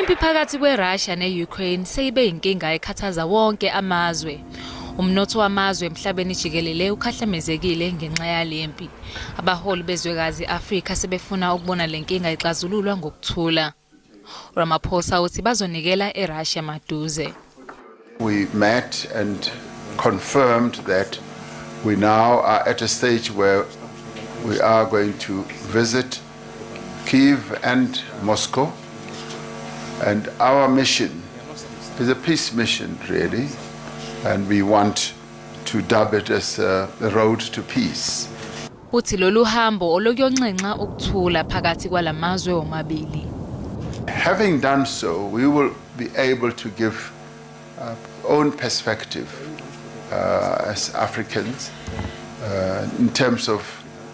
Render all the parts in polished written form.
Impi phakathi kweRussia neUkraine seyibe inkinga ekhathaza wonke amazwe. Umnotho wamazwe emhlabeni jikelele ukhahlamezekile ngenxa yalempi. Abaholi bezwekazi Afrika sebefuna ukubona lenkinga ixazululwa ngokuthula. Ramaphosa uthi bazonikela eRussia maduze. We met and confirmed that we now are at a stage where we are going to visit Kyiv and Moscow. And our mission is a peace mission, really, and we want to dub it as the road to peace. Uthi lolu hambo oluyoncenxa ukuthula phakathi kwalamazwe omabili. Having done so, we will be able to give our own perspective as Africans in terms of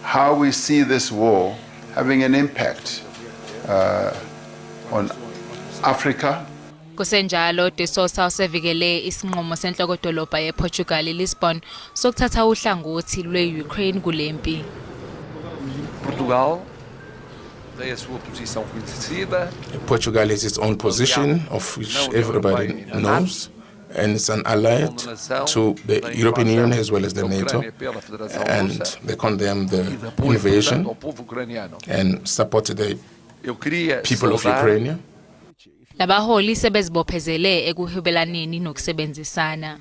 how we see this war having an impact on Africa. Kusenjalo de Sousa usevikele isinqumo senhlokodolobha yePortugal Lisbon sokuthatha uhlangothi lwe-Ukraine kulempi. Portugal tem a sua posição conhecida. Portugal has its own position, of which everybody knows, and it's an ally to the European Union as well as the NATO, and they condemn the invasion and support the people of Ukraine. Labaholi sebezibophezele ekuhebelaneni nokusebenzisana.